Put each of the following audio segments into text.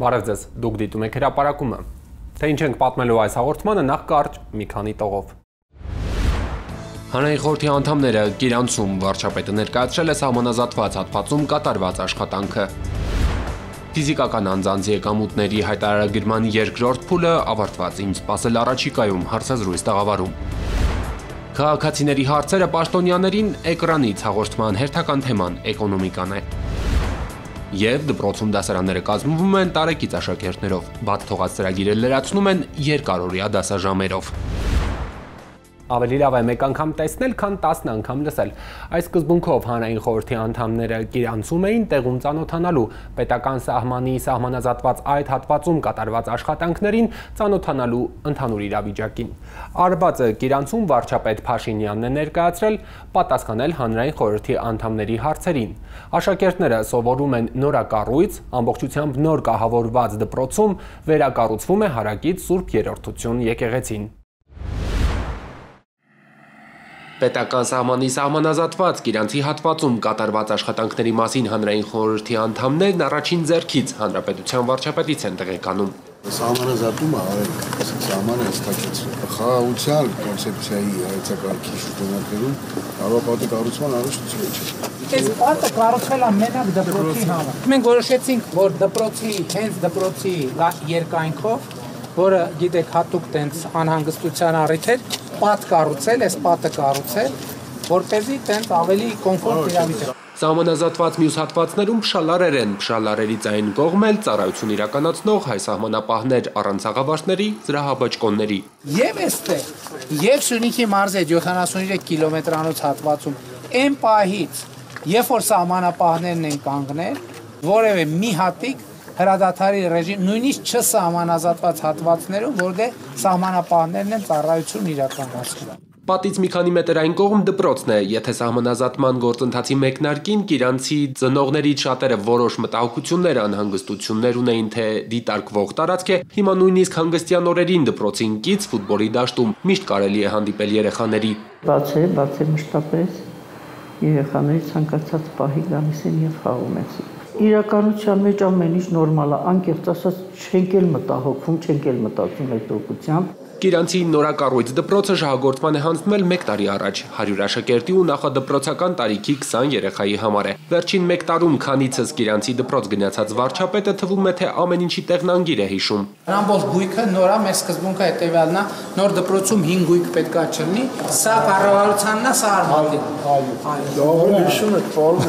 Բարև ձեզ, դուք դիտում եք հրապարակումը։ Թե ինչ ենք պատմելու այս հաղորդմանը, նախ կարճ մի քանի տողով։ Հանրային խորհրդի անդամները Գիրանցում վարչապետը ներկայացրել է սահմանազատված հատվածում կատարված աշխատանքը։ Ֆիզիկական անձանց եկամուտների հայտարարագրման երկրորդ փուլը ավարտված, ինչ սպասել առաջիկայում, հարցազրույց տաղավարում։ Քաղաքացիների հարցերը պաշտոնյաներին էկրանից հաղորդման հերթական թեման էկոնոմիկան է։ Եվ դպրոցում դասարանները կազմվում են տարեկից աշակերտներով, բաց թողած ծրագիրը լրացնում են երկարօրյա դասաժամերով։ Ավելի լավ է մեկ անգամ տեսնել, քան 10 անգամ լսել։ Այս սկզբունքով հանրային խորհրդի անդամները Գիրանցում էին տեղում ծանոթանալու պետական սահմանի սահմանազատված այդ հատվածում կատարված աշխատանքներին, ծանոթանալու ընդհանուր իրավիճակին։ Արբածը Գիրանցում վարչապետ Փաշինյանն է ներկայացրել, պատասխանել հանրային խորհրդի անդամների հարցերին։ Աշակերտները սովորում են նորակառույց, ամբողջությամբ նոր կահավորված դպրոցում վերակառուցվում է հարակից Սուրբ Երրորդություն եկեղեցին։ Պետական սահմանի սահմանազատված Գիրանցի հատվածում կատարված աշխատանքների մասին հանրային խորհրդի անդամներն առաջին ձեռքից հանրապետության վարչապետից են տեղեկանում։ Սահմանազատումը սահմանը հստակեցրել։ Խաղաղության կոնցեպցիայի հայեցակարգի շրջանակներում արվապատի կառուցման առաջնություն չէ։ Այս պատը կառուցվել է մենակ դպրոցի համար։ Մենք որոշեցինք, որ դպրոցի, հենց դպրոցի երկայնքով, որը գիտեք հատուկ տենց անհանգստության առիթ էր, պատ կառուցել, այս պատը կառուցել, որպեսզի տենց ավելի կոմֆորտ իրավիճակ։ Սահմանազատված մյուս հատվածներում փշալարեր են, փշալարերից այն կողմ էլ ծառայություն իրականացնող հայ սահմանապահներ առանց աղավարտների, զրահաբաճկոնների։ Եվ այստեղ, եւ Սյունիքի մարզի 73 կիլոմետրանոց հատվածում այն պահից, երբ որ սահմանապահներն են կանգնել, որևէ մի հատիկ հրադադարի ռեժիմ, նույնիսկ չսահմանազատված հատվածներում, որտեղ սահմանապահներն են ծառայություն իրականացնում։ Պատից մի քանի մետր այն կողմ դպրոցն է, եթե սահմանազատման գործընթացի մեկնարկին Գիրանցի ծնողներից շատերը որոշ մտահոգություններ, անհանգստություններ ունեին, թե դիտարկվող տարածք է, հիմա նույնիսկ հանգստյան օրերին դպրոցին կից ֆուտբոլի դաշտում միշտ կարելի է հանդիպել երեխաների։ Բաց է մշտապես երեխաների ցանկացած պահի գալիս են եւ խաղում են։ Իրականության մեջ ամեն ինչ նորմալ է, անկեղծ ասած չենք էլ մտահոգվում, չենք էլ մտածում այդ դրությամբ։ Գիրանցի նորակառույց դպրոցը շահագործման է հանձնել 1 տարի առաջ, 100 աշակերտի ու նախադպրոցական տարիքի 20 երեխայի համար է։ Վերջին 1 տարում քանիցս Գիրանցի դպրոց գնացած վարչապետը թվում է, թե ամեն ինչի տեղնանգիր է հիշում։ Ամբողջ գույքը նորա մեր սկզբունքը հետևյալն է, նոր դպրոցում 5 գույք պետքա չլինի, սա կառավարությանն է, սա արմատին։ Հիշում եք, պարոն,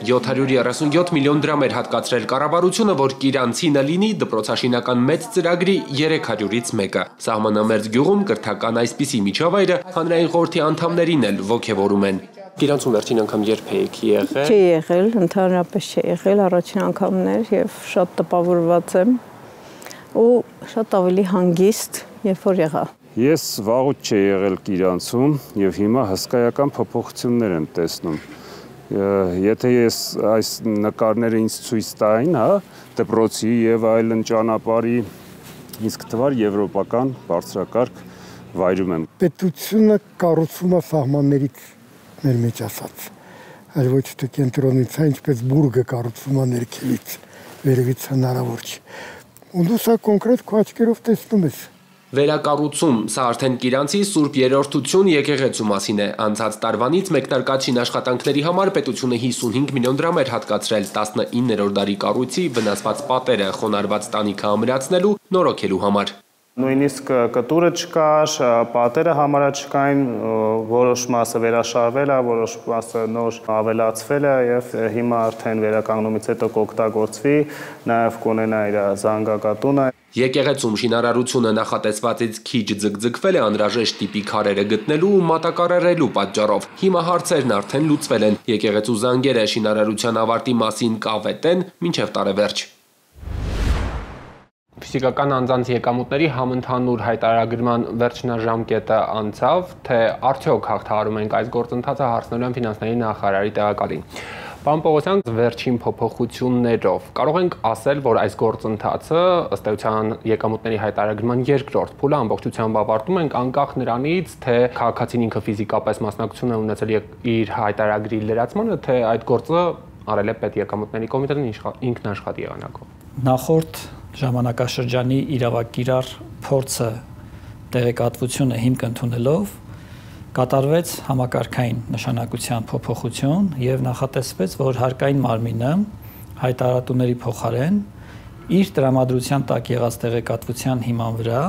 737 միլիոն դրամ էր հատկացրել կառավարությունը, որ Գիրանցինը լինի դպրոցաշինական մեծ ծրագրի 300-ից մեկը։ Սահմանամերձ գյուղում կրթական այսպիսի միջավայրը հանրային խորհրդի անդամներին էլ ոգևորում են։ Գիրանցում վերջին անգամ երբ եք եղել։ Չի եղել, ընդհանրապես չի եղել, առաջին անգամներ եւ շատ տպավորված եմ ու շատ ավելի հանգիստ, երբ որ եղա։ Ես վաղուց չի եղել Գիրանցում եւ հիմա հսկայական փոփոխություններ եմ տեսնում։ Եթե ես այս նկարները ինձ ցույց տային, դպրոցի եւ այլն ճանապարհի իսկ թվար եվրոպական բարձրակարգ վայրում եմ։ Պետությունը կառուցվում է սահմաններից մեր մեջ ասած, այլ ոչ թե կենտրոնից, ինչպես բուրգը կառուցվում է ներքևից, վերևից հնարավոր չի։ Ու դու սա կոնկրետ քո աչքերով տեսնում ես։ Վերակառուցում, սա արդեն Գիրանցի Սուրբ Երրորդություն եկեղեցու մասին է։ Անցած տարվանից մեկնարկած աշխատանքների համար պետությունը 55 միլիոն դրամ էր հատկացրել 19-րդ դարի կառույցի վնասված պատերը, խոնարհված տանիքը ամրացնելու, նորոգելու համար։ Նույնիսկ կտուրը չկար, պատերը համարը չկային, որոշ մասը վերաշարվել է, որոշ մասը նոր ավելացվել է եւ հիմա արդեն վերականգնումից հետո կօգտագործվի, նաեւ կունենա իր զանգակատունը։ Եկեղեցում շինարարությունը նախատեսվածից քիչ ձգձգվել է անհրաժեշտ տիպի քարերը գտնելու ու մատակարարելու պատճառով։ Հիմա հարցերն արդեն լուծվել են։ Եկեղեցու զանգերը շինարարության ավարտի մասին կավետ են մինչև տարեվերջ։ Ֆիզիկական անձանց եկամուտների համընդհանուր հայտարարագրման վերջնաժամկետը անցավ, թե արդյոք հաղթահարում ենք այս գործընթացը, հարցնելու եմ ֆինանսների նախարարի տեղակալին։ Պարոն Պողոսյան, վերջին փոփոխություններով կարող ենք ասել, որ այս գործընթացը ըստ էության եկամուտների հայտարարագրման երկրորդ փուլը ամբողջությամբ ավարտում ենք, անկախ նրանից, թե քաղաքացին ինքը ֆիզիկապես մասնակցություն է ունեցել իր հայտարագրի լրացմանը, թե այդ գործը արել է պետեկամուտների կոմիտետն ինքն աշխատի եղանակով։ Նախորդ ժամանակաշրջանի իրավակիրառ փորձը տեղեկատվությունը հիմք ընդունելով կատարվեց համակարգային նշանակության փոփոխություն եւ նախատեսվեց, որ հարկային մարմինը հայտարարատուների փոխարեն իր տրամադրության տակ եղած տեղեկատվության հիման վրա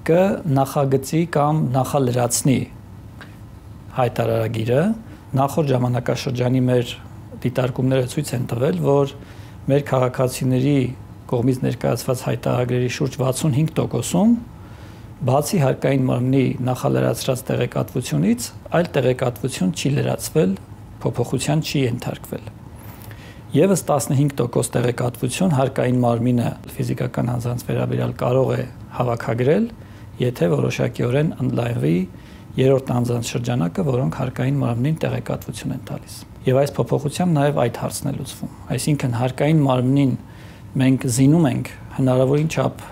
կնախագծի կամ նախալրացնի հայտարարագիրը։ Նախորդ ժամանակաշրջանի մեր դիտարկումները ցույց են տվել, որ մեր քաղաքացիների կողմից ներկայացված հայտարարագրերի շուրջ 65%-ում բացի հարկային մարմնի նախալրացրած տեղեկատվությունից, այլ տեղեկատվություն չի լրացվել, փոփոխության չի ենթարկվել։ Եվս 15% տեղեկատվություն հարկային մարմինը ֆիզիկական անձանց վերաբերյալ կարող է հավաքագրել, եթե որոշակիորեն ընդլայնվի երրորդ անձանց շրջանակը, որոնք հարկային մարմնին տեղեկատվություն են տալիս։ Եվ այս փոփոխությամբ նաև այդ հարցն է լուծվում։ Այսինքն հարկային մարմնին մենք զինում ենք հնարավորին չափ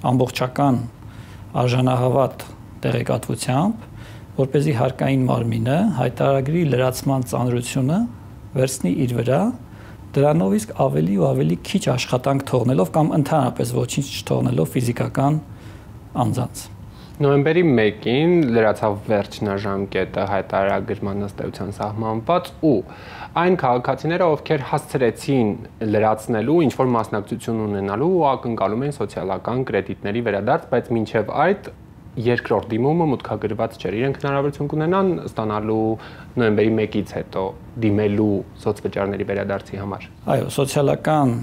ամբողջական արժանահավատ տեղեկատվությամբ, որպեսզի հարկային մարմինը հայտարարագրի լրացման ծանրությունը վերցնի իր վրա, դրանով իսկ ավելի ու ավելի քիչ աշխատանք թողնելով կամ ընդհանրապես ոչինչ չթողնելով ֆիզիկական անձանց։ Նոյեմբերի 1-ին լրացավ վերջնաժամկետը հայտարարագրման ըստ էության սահմանված ու այն քաղաքացիները, ովքեր հասցրեցին լրացնելու, ինչ որ մասնակցություն ունենալու ու ակնկալում են սոցիալական կրեդիտների վերադարձ, բայց մինչև այդ երկրորդ դիմումը մուտքագրված չէր։ Իրենք հնարավորություն կունենան ստանալու նոյեմբերի 1-ից հետո դիմելու սոցվճարների վերադարձի համար։ Այո, սոցիալական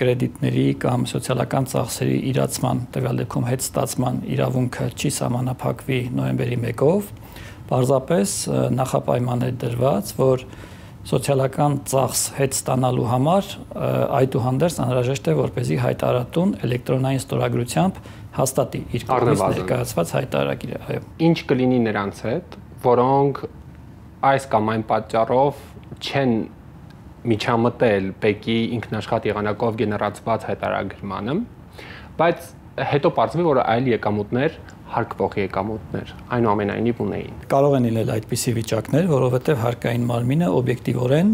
կրեդիտների կամ սոցիալական ծախսերի իրացման, տվյալ դեպքում հետ ստացման իրավունքը չի սահմանափակվի նոյեմբերի 1-ով, պարզապես նախապայման է դրված, որ սոցիալական ծախս հետ ստանալու համար այդուհանդերձ անհրաժեշտ է, որպեսզի հայտարարատուն էլեկտրոնային ստորագրությամբ հաստատի իր կողմից ներկայացված հայտարարագիրը, այո։ Ինչ կլինի նրանց հետ, որոնք այս կամ այն պատճառով չեն միջամտել ՊԵԿ-ի ինքնաշխատ եղանակով գեներացված հայտարարագրմանը, բայց հետո պարզվի, որ այլ եկամուտներ, հարկվող եկամուտներ այնուամենայնիվ ունեին։ Կարող են լինել այդպիսի վիճակներ, որովհետև հարկային մարմինը օբյեկտիվորեն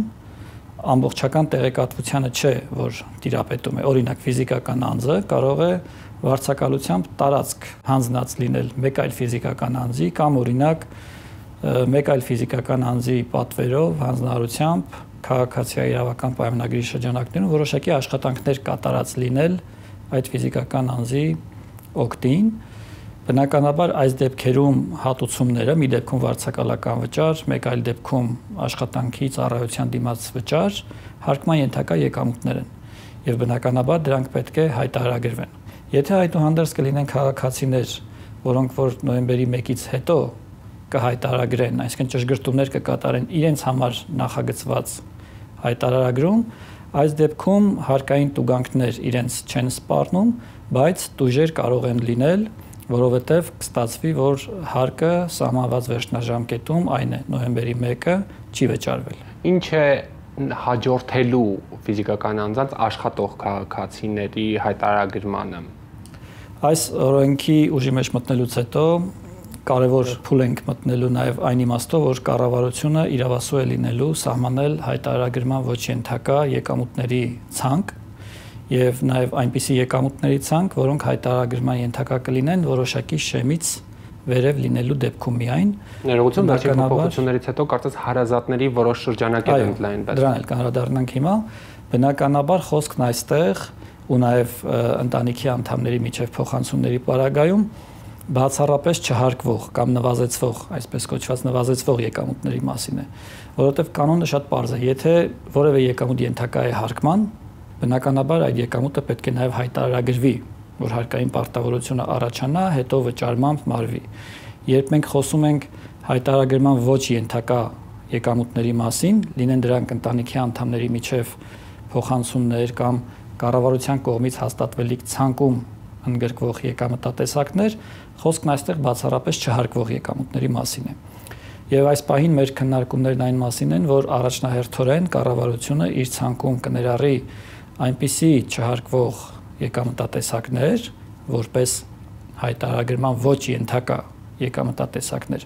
ամբողջական տեղեկատվությանը չէ, որ տիրապետում է։ Օրինակ ֆիզիկական անձը կարող է վարձակալությամբ տարածք հանձնած լինել մեկ այլ ֆիզիկական անձի կամ օրինակ մեկ այլ ֆիզիկական անձի պատվերով հանձնարարությամբ քաղաքացիայի իրավական պայմանագրի շրջանակներում որոշակի աշխատանքներ կատարած լինել այդ ֆիզիկական անձի օգտին։ Բնականաբար այս դեպքերում հատուցումները մի դեպքում վարձակալական վճար, մեկ այլ դեպքում աշխատանքի ծառայության դիմաց վճար հարկման ենթակա եկամուտներ են եւ բնականաբար դրանք պետք է հայտարարագրվեն։ Եթե այդուհանդերձ կլինեն քաղաքացիներ, որոնք որ նոյեմբերի 1-ից հետո կհայտարարագրեն, այսինքն ճշգրտումներ կկատարեն իրենց համար նախագծված հայտարարագրում, այս դեպքում հարկային տուգանքներ իրենց չեն սպառնում, բայց տուժեր կարող են լինել, որովհետև կստացվի, որ հարկը սահմանված վերջնաժամկետում, այն է նոյեմբերի 1-ը, չի վճարվել։ Ինչ է հաջորդելու ֆիզիկական անձանց աշխատող քաղաքացիների հայտարարագրմանը։ Այս օրենքի ուժի մեջ մտնելուց հետո կարևոր փուլ ենք մտնելու նաև այն իմաստով, որ կառավարությունը իրավասու է լինելու սահմանել հայտարարագրման ոչ ենթակա եկամուտների ցանկ եւ նաև այնպիսի եկամուտների ցանկ, որոնք հայտարարագրման ենթակա կլինեն որոշակի շեմից վերև լինելու դեպքում միայն։ Ներողություն, վերջին փոփոխություններից հետո կարծես հարազատների որոշ շրջանակներ ընդլայնվեց։ Դրան էլ կանդրադառնանք հիմա։ Բնականաբար խոսքն այստեղ ու նաև ընտանիքի անդամների միջև փոխանցումների պարագայում բացառապես չհարկվող կամ նվազեցվող, այսպես կոչված նվազեցվող եկամուտների մասին է, որովհետև կանոնը շատ պարզ է, եթե որևէ եկամուտ ենթակա է հարկման, բնականաբար այդ եկամուտը պետք է նաև հայտարարագրվի, որ հարկային պարտավորությունը առաջանա, հետո վճարմամբ մարվի։ Երբ մենք խոսում ենք հայտարարագրման ոչ ենթակա եկամուտների մասին, լինեն դրանք ընտանիքի անդամների միջև փոխանցումներ կամ կառավարության կողմից հաստատվելիք ցանկում ընդգրկվող եկամտատեսակներ, խոսքն այստեղ բացառապես չհարկվող եկամուտների մասին է։ Եվ այս պահին մեր քննարկումներն այն մասին են, որ առաջնահերթորեն կառավարությունը իր ցանկում կներառի այնպիսի չհարկվող եկամտատեսակներ, որպես հայտարարագրման ոչ ենթակա եկամտատեսակներ,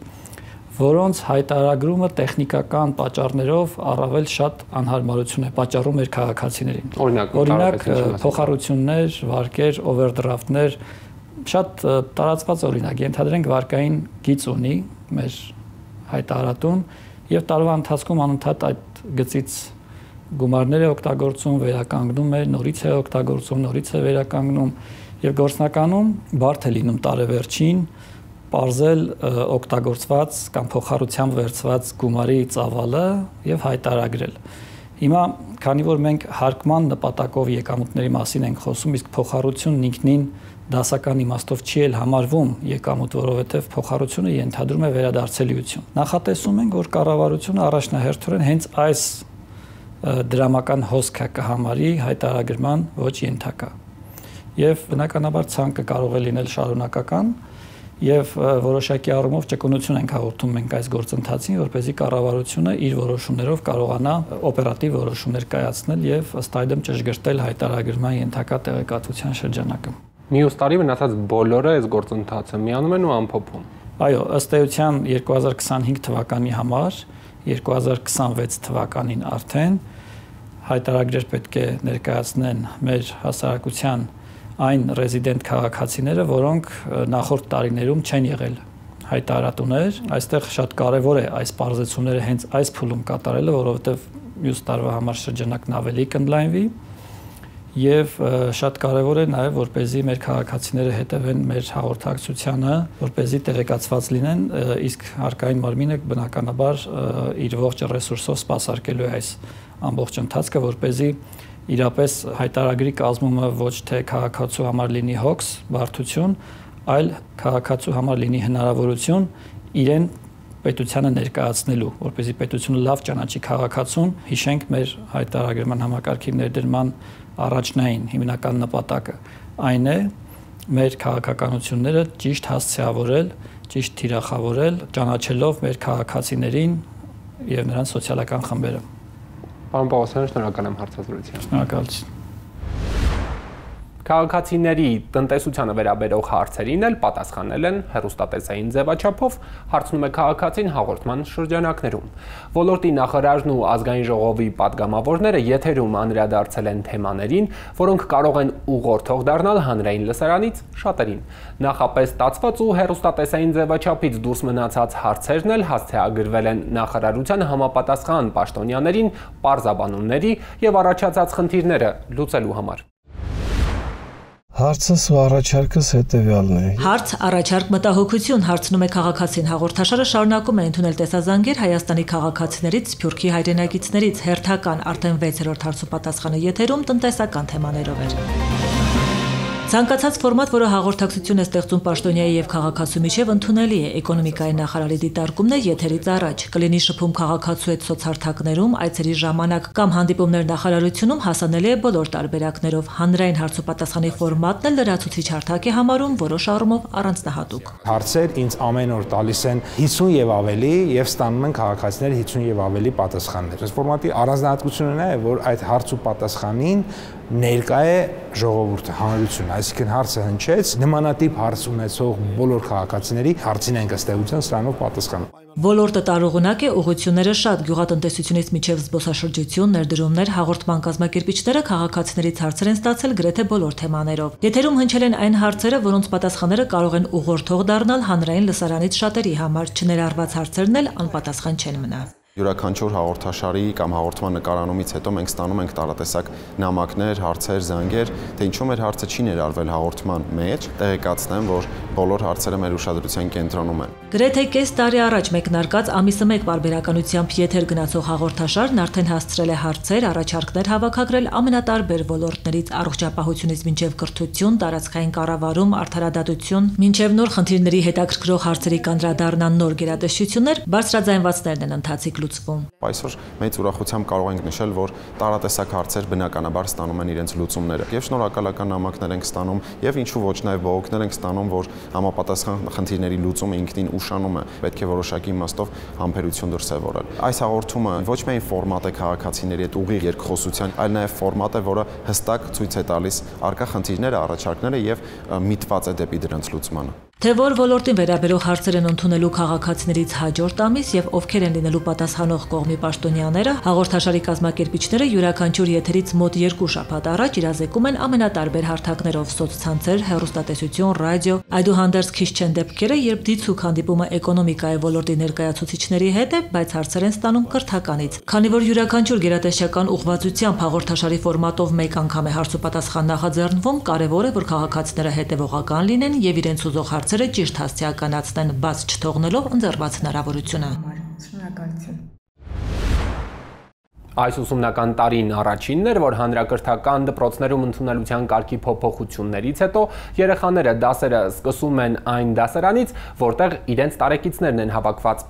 որոնց հայտարարումը տեխնիկական պատճառներով առավել շատ անհարմարություն է պատճառում մեր քաղաքացիներին։ Օրինակ փոխառություններ, վարկեր, օվերդրաֆտներ, շատ տարածված օրինակ, ենթադրենք վարկային գիծ ունի մեր հայտարարատուն եւ տարվա ընթացքում անընդհատ այդ գծից գումարներ է օգտագործում, վերականգնում է, նորից է օգտագործում, նորից է վերականգնում եւ գործնականում բարդ է լինում տարեվերջին պարզել օգտագործված կամ փոխառությամբ վերցված գումարի ծավալը եւ հայտարարել։ Հիմա, քանի որ մենք հարկման նպատակով եկամուտների մասին ենք խոսում, իսկ փոխառությունն ինքնին դասական իմաստով չի էլ համարվում եկամուտ, որովհետեւ փոխառությունը ենթադրում է վերադարձելիություն։ Նախատեսում ենք, որ կառավարությունը առաջնահերթորեն հենց այս դրամական հոսքը կհամարի հայտարարման ոչ ենթակա։ Եվ բնականաբար ցանկը կարող է լինել շարունակական եւ որոշակի առումով ճկունություն ենք հաղորդում մենք այս գործընթացին, որպեսզի կառավարությունը իր որոշումներով կարողանա օպերատիվ որոշումներ կայացնել եւ ըստ այդմ ճշգրտել հայտարարման ենթակա տեղեկատվության շրջանակը։ Մյուս տարի մնացած բոլորը այս գործընթացը միանում են ու ամփոփում։ Այո, ըստ էության 2025 թվականի համար 2026 թվականին արդեն հայտարարներ պետք է ներկայացնեն մեր հասարակության այն ռեզիդենտ քաղաքացիները, որոնք նախորդ տարիներում չեն եղել հայտարարատուներ, այստեղ շատ կարևոր է այս բարձրացումները հենց այս փուլում կատարելը, որովհետև մյուս տարվա համար շրջանակն ավելի կընդլայնվի եւ շատ կարևոր է նաեւ որպեսզի մեր քաղաքացիները հետևեն մեր հաղորդակցությանը, որպեսզի տեղեկացված լինեն, իսկ հարկային մարմինը բնականաբար իր ողջ ռեսուրսով սպասարկելու է այս ամբողջ ընթացքը, որպեսզի իրապես հայտարարագրի կազմումը ոչ թե քաղաքացու համար լինի հոգս, բարդություն, այլ քաղաքացու համար լինի հնարավորություն իրեն պետությանը ներկայացնելու, որպեսզի պետությունը լավ ճանաչի քաղաքացուն, հիշենք մեր հայտարարման համակարգի ներդրման առաջնային հիմնական նպատակը այն է մեր քաղաքականությունները ճիշտ հասցեավորել, ճիշտ թիրախավորել, ճանաչելով մեր քաղաքացիներին եւ նրանց սոցիալական խմբերը։ Պարոն Պողոսյան, շնորհակալ եմ հարցազրույցին։ Շնորհակալություն։ Քաղաքացիների տնտեսությանը վերաբերող հարցերին էլ պատասխանել են հեռուստատեսային ձևաչափով, հարցնում է քաղաքացին հաղորդման շրջանակներում։ Ոլորտի նախարարն ու ազգային ժողովի падգամավորները եթերում անդրադարձել են թեմաներին, որոնք կարող են ուղղորդող դառնալ հանրային լսարանից շատերին։ Նախապես ստացված ու հեռուստատեսային ձևաչափից դուրս մնացած հարցերն էլ հասցեագրվել են նախարարության համապատասխան պաշտոնյաներին պարզաբանումների եւ առաջացած խնդիրները լուծելու համար։ Հարցս ու առաջարկս հետևյալն է։ Հարց, առաջարկ, մտահոգություն հարցնում է քաղաքացին հաղորդաշարը շարունակում է ընդունել տեսազանգեր Հայաստանի քաղաքացիներից, Սփյուռքի հայրենակիցներից, հերթական արդեն 6-րդ հարցուպատասխանը եթերում տնտեսական թեմաներով էր։ Ցանկացած ֆորմատ, որը հաղորդակցություն է ստեղծում պաշտոնյայի եւ քաղաքացու միջև, ընդունելի է։ Էկոնոմիկայի նախարարի դիտարկումն է եթերից առաջ։ Կլինի շփում քաղաքացու հետ սոցհարթակներում, այցերի ժամանակ կամ հանդիպումներ նախարարությունում հասանելի է բոլոր տարբերակներով։ Հանրային հարցուպատասխանի ֆորմատն էլ լրացուցիչ հարթակ է համարում, որոշ առումով առանձնահատուկ։ Հարցեր ինձ ամեն օր տալիս են 50 եւ ավելի եւ ստանում են քաղաքացիները 50 եւ ավելի պատասխաններ։ Այս ֆորմատի առանձնահատկությունն է, որ այդ հարց ու պատասխանին ներկա է ժողովուրդը, հանրությունը, այսինքն հարցը հնչեց, նմանատիպ հարց ունեցող բոլոր քաղաքացիների հարցին են ըստ էության սրանով պատասխանում։ Ոլորտը տարողունակ է, ուղղությունները շատ, գյուղատնտեսությունից մինչև զբոսաշրջություն, ներդրումներ, հաղորդման կազմակերպիչները քաղաքացիներից հարցեր են ստացել գրեթե բոլոր թեմաներով։ Եթերում հնչել են այն հարցերը, որոնց պատասխանները կարող են ուղղորդող դառնալ հանրային լսարանից շատերի համար, չներառված հարցերն էլ անպատասխան չեն մնա։ Յուրաքանչյուր հաղորդաշարի կամ հաղորդման նկարանումից հետո մենք ստանում ենք տարատեսակ նամակներ, հարցեր, զանգեր, թե ինչու մեր հարցը չի ներառվել հաղորդման մեջ, տեղեկացնեմ, որ բոլոր հարցերը մեր ուշադրության կենտրոնում են։ Գրեթե կես տարի առաջ մեկնարկած ամիսը 1 պարբերականությամբ եթեր գնացող հաղորդաշարն արդեն հասցրել է հարցեր, առաջարկներ հավաքագրել ամենատարբեր ոլորտներից, առողջապահությունից մինչև կրթություն, տարածքային կառավարում, արդարադատություն, մինչև նոր խնդիրների հետաքրքրող հարցերի կանդրադառնան նոր գերատեսչություններ, բարձրաձայնվածներն են ընթացիկ լուծվում։ Այսօր մեծ ուրախությամբ կարող ենք նշել, որ տարատեսակ հարցեր բնականաբար ստանում են իրենց լուծումները։ Եվ շնորհակալական նամակներ ենք ստանում, եւ ինչու ոչ նաեւ բողոքներ ենք ստանում, որ համապատասխան խնդիրների լուծումը ինքնին ուշանում է, պետք է որոշակի իմաստով համբերություն դրսևորել։ Այս հաղորդումը ոչ միայն ֆորմատ է քաղաքացիների հետ ուղիղ երկխոսության, այլ նաեւ ֆորմատ է, որը հստակ ցույց է տալիս արկա խնդիրները, առաջարկները եւ միտված է դեպի դրանց լուծմանը։ Թե որ ոլորտին վերաբերող հարցեր են ընդունելու քաղաքացիներից հաջորդ ամիս եւ ովքեր են լինելու պատասխանող կողմի պաշտոնյաները, հաղորդաշարի կազմակերպիչները յուրաքանչյուր եթերից մոտ 2 շաբաթ առաջ իրազեկում են ամենատարբեր հարթակներով սոցցանցեր, հեռուստատեսություն, ռադիո, այդուհանդերձ քիչ չեն դեպքերը, երբ դիցուք հանդիպումը էկոնոմիկայի ոլորտի ներկայացուցիչների հետ է, բայց հարցեր են ստանում կրթականից։ Քանի որ յուրաքանչյուր գերատեսչական ուղղվածությամբ հաղորդաշարի ֆորմատով մեկ անգամ է հարց ու պատասխան նախաձեռնվում, կարևոր է, որ քաղաքացիները հետևողական լինեն եւ իրենց ուզող հարցերը ճիշտ հասցեականացնեն, բաց չթողնելով ընձեռված հնարավորությունը։ Շնորհակալություն։ Այս ուսումնական տարին առաջինն էր, որ հանրակրթական դպրոցներում ընդունելության կարգի փոփոխություններից հետո երեխաները դասերը սկսում են այն դասարանից, որտեղ իրենց տարեկիցներն են հավաքված։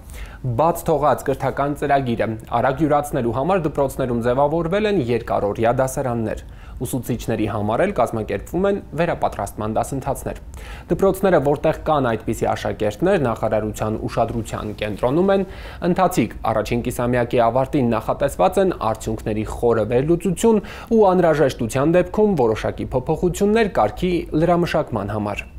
Բաց թողած կրթական ծրագիրը արագ յուրացնելու համար դպրոցներում ձևավորվել են երկարօրյա դասարաններ։ Ուսուցիչների համար էլ կազմակերպվում են վերապատրաստման դասընթացներ։ Դպրոցները, որտեղ կան այդպիսի աշակերտներ, նախարարության ուշադրության կենտրոնում են, ընթացիկ առաջին կիսամյակի ավարտին նախատեսված են արդյունքների խորը վերլուծություն ու անհրաժեշտության դեպքում որոշակի փոփոխություններ կարգի լրամշակման համար։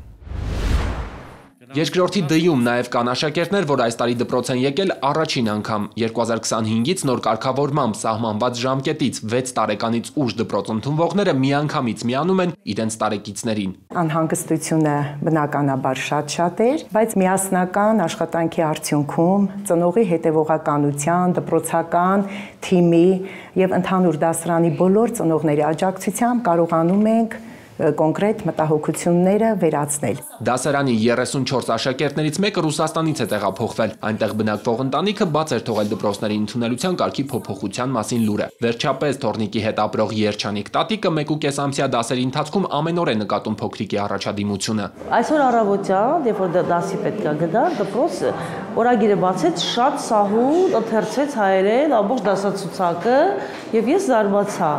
Երկրորդի դյում նաև կան աշակերտներ, որ այս տարի դպրոց են եկել առաջին անգամ 2025-ից նոր կարգավորմամբ սահմանված ժամկետից 6 տարեկանից ուշ դպրոց ընդունվողները միանգամից միանում են իրենց տարեկիցներին։ Անհանգստությունը բնականաբար շատ էր, բայց միասնական աշխատանքի արդյունքում ծնողի հետևողականության, դպրոցական թիմի եւ ընդհանուր դասարանի բոլոր ծնողների աջակցությամբ կարողանում ենք կոնկրետ մտահոգությունները վերացնել։ Դասարանի 34 աշակերտներից մեկը Ռուսաստանից է տեղափոխվել։ Այնտեղ բնակվող ընտանիքը բաց էր թողել դպրոցների ընդունելության կարգի փոփոխության մասին լուրը։ Վերջապես Թորնիկի հետ ապրող Երջանիկ տատիկը 1.5 ամսյա դասերի ընթացքում ամեն օր է նկատում փոքրիկի առաջադիմությունը։ Այսօր առավոտյան, երբ որ դասի պետք է գնա, դպրոցը օրագիրը բացեց, շատ սահուն ընթերցեց հայերեն ամբողջ դասացուցակը եւ ես զարմացա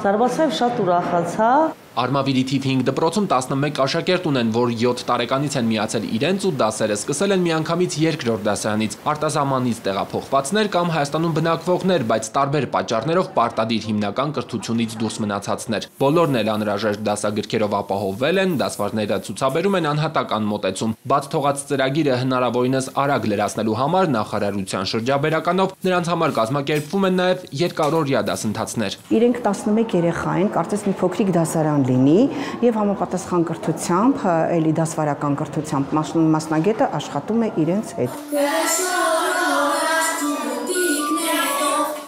եւ շատ ուրախացա։ Արմավիրի թիվ 5 դպրոցում 11 աշակերտ ունեն, որ 7 տարեկանից են միացել իրենց ու դասերը սկսել են միանգամից երկրորդ դասարանից։ Արտասահմանից տեղափոխվածներ կամ Հայաստանում բնակվողներ, բայց տարբեր պատճառներով պարտադիր հիմնական կրթությունից դուրս մնացածներ։ Բոլորն էլ անհրաժեշտ դասագրքերով ապահովվել են, դասվարները ցուցաբերում են անհատական մոտեցում։ Բաց թողած ծրագիրը հնարավորինս արագ լրացնելու համար նախարարության շրջաբերականով նրանց համար կազմակերպվում են նաև երկարօրյա դասընթացներ։ Իրենք 11 երեխա են, կարծես մի փոքրիկ դասարան լինի եւ համապատասխան կրթությամբ, էլի դասվարական կրթությամբ մասնագետը աշխատում է իրենց հետ։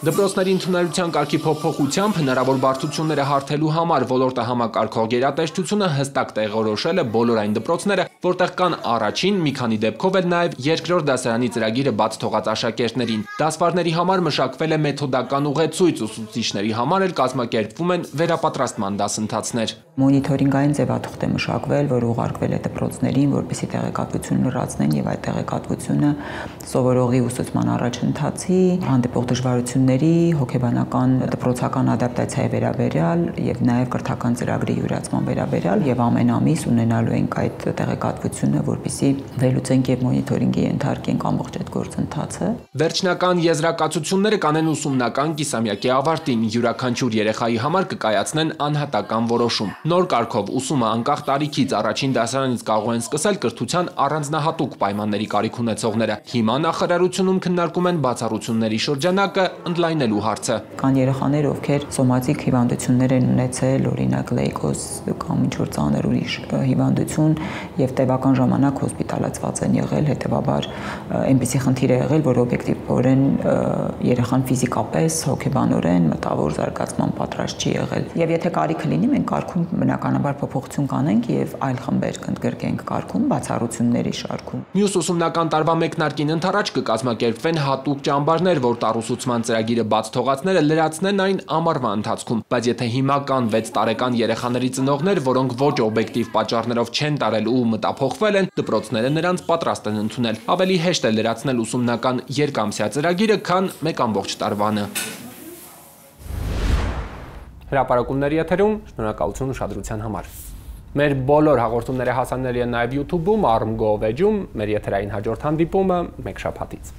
Դպրոցների ընդունելության կարգի փոփոխությամբ հնարավոր բարդությունները հարթելու համար ոլորտը համակարգող գերատեսչությունը հստակ տեղորոշել է բոլոր այն դպրոցները, որտեղ կան առաջին, մի քանի դեպքով էլ նաև երկրորդ դասարանի ծրագիրը բաց թողած աշակերտներին։ Դասվարների համար մշակվել է մեթոդական ուղեցույց, ուսուցիչների համար էլ կազմակերպվում են վերապատրաստման դասընթացներ։ Մոնիթորինգային ձևաթուղթ է մշակվել, որ ուղարկվել է դպրոցներին, որպեսզի տեղեկատվություն լրացնեն եւ այդ տեղեկատվությունը սովորողի ուսուցման առաջընթացի, հանդիպող դժվարությունների, հոգեբանական դպրոցական ադապտացիայի վերաբերյալ եւ նաեւ կրթական ծրագրի յուրացման վերաբերյալ եւ ամեն ամիս ունենալու ենք այդ տեղեկատվությունը, որպեսզի վերլուծենք եւ մոնիթորինգի ենթարկենք ամբողջ այդ գործընթացը։ Վերջնական եզրակացությունները կանեն ուսումնական կիսամյակի ավարտին, յուրաքանչյուր երեխայի համար կկայացնեն անհատական որոշում։ Նոր կարգով ուսումը անկախ տարիքից առաջին դասարանից կարող են սկսել կրթության առանձնահատուկ պայմանների կարիք ունեցողները։ Հիմա նախարարությունում քննարկում են բացառությունների շրջանակը ընդլայնելու հարցը։ Կան երեխաներ, ովքեր սոմատիկ հիվանդություններ են ունեցել, օրինակ լեյկոզ կամ ինչ-որ ծանր ուրիշ հիվանդություն եւ տևական ժամանակ հոսպիտալացված են եղել, հետեւաբար այնպիսի խնդիր է եղել, որ օբյեկտիվորեն երեխան ֆիզիկապես, հոգեբանորեն մտավոր զարգացման պատրաստ չի եղել։ Եվ եթե կարիքը լինի, մենք կարգում բնականաբար փոփոխություն կանենք եւ այլ խմբեր կընդգրկենք կարգում բացառությունների շարքում։ Մյուս ուսումնական տարվա մեկնարկին ընթരാճ կկազմակերպվեն հատուկ ճամբարներ, որ տարուսուցման ծրագիրը բաց թողածները լրացնեն այն ամառվա ընթացքում, բայց եթե հիմա կան 6 տարեկան երեխաների ծնողներ, որոնք ոչ օբյեկտիվ պատճառներով չեն տարել ու մտափոխվել են, դպրոցները նրանց պատրաստ են ընդունել։ Ավելի հեշտ է լրացնել ուսումնական երկամսյա ծրագիրը, քան 1 տարվանը։ Հրապարակումների եթերում շնորհակալություն ուշադրության համար։ Մեր բոլոր հաղորդումները հասանելի են նաև YouTube-ում, Arm.gov էջում, մեր եթերային հաջորդ հանդիպումը մեկ շաբաթից։